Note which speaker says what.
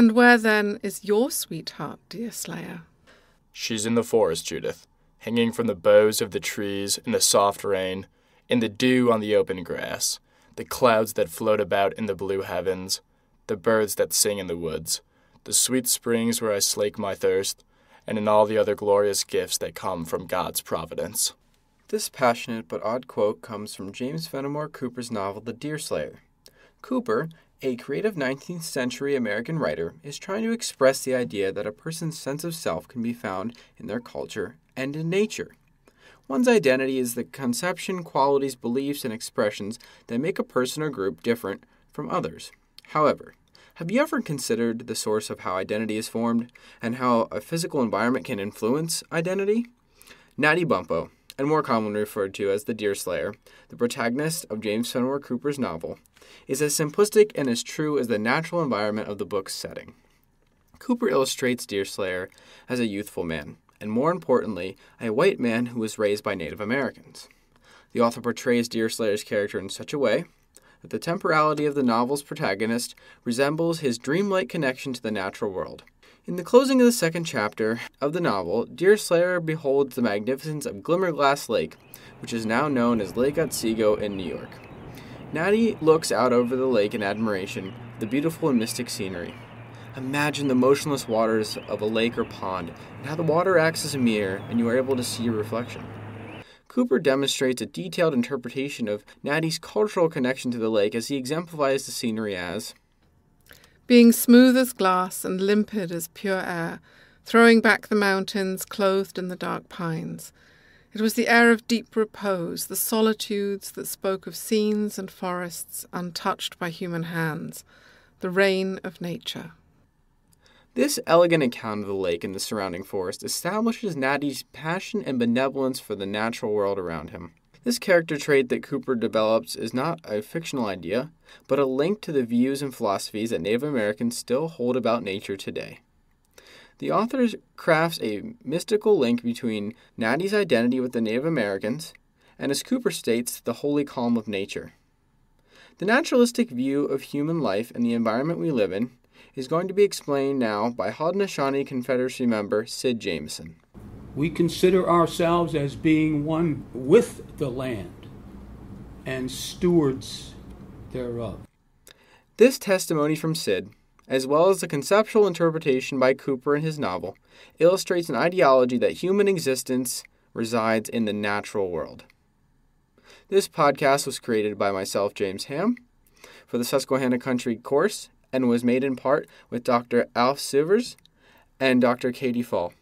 Speaker 1: And where, then, is your sweetheart, dear Slayer?
Speaker 2: She's in the forest, Judith, hanging from the boughs of the trees in the soft rain, in the dew on the open grass, the clouds that float about in the blue heavens, the birds that sing in the woods, the sweet springs where I slake my thirst, and in all the other glorious gifts that come from God's providence.
Speaker 3: This passionate but odd quote comes from James Fenimore Cooper's novel The Deerslayer. Cooper, a creative 19th century American writer, is trying to express the idea that a person's sense of self can be found in their culture and in nature. One's identity is the conception, qualities, beliefs, and expressions that make a person or group different from others. However, have you ever considered the source of how identity is formed and how a physical environment can influence identity? Natty Bumppo, and more commonly referred to as the Deerslayer, the protagonist of James Fenimore Cooper's novel, is as simplistic and as true as the natural environment of the book's setting. Cooper illustrates Deerslayer as a youthful man, and more importantly, a white man who was raised by Native Americans. The author portrays Deerslayer's character in such a way that the temporality of the novel's protagonist resembles his dreamlike connection to the natural world. In the closing of the second chapter of the novel, Deerslayer beholds the magnificence of Glimmerglass Lake, which is now known as Lake Otsego in New York. Natty looks out over the lake in admiration, the beautiful and mystic scenery. Imagine the motionless waters of a lake or pond, and how the water acts as a mirror, and you are able to see your reflection. Cooper demonstrates a detailed interpretation of Natty's cultural connection to the lake as he exemplifies the scenery as
Speaker 1: being smooth as glass and limpid as pure air, throwing back the mountains clothed in the dark pines. It was the air of deep repose, the solitudes that spoke of scenes and forests untouched by human hands, the reign of nature.
Speaker 3: This elegant account of the lake and the surrounding forest establishes Natty's passion and benevolence for the natural world around him. This character trait that Cooper develops is not a fictional idea, but a link to the views and philosophies that Native Americans still hold about nature today. The author crafts a mystical link between Natty's identity with the Native Americans and, as Cooper states, the holy calm of nature. The naturalistic view of human life and the environment we live in is going to be explained now by Haudenosaunee Confederacy member Sid Jameson.
Speaker 4: We consider ourselves as being one with the land and stewards thereof.
Speaker 3: This testimony from Sid, as well as the conceptual interpretation by Cooper in his novel, illustrates an ideology that human existence resides in the natural world. This podcast was created by myself, James Ham, for the Susquehanna Country course, and was made in part with Dr. Alf Sivers and Dr. Katie Fall.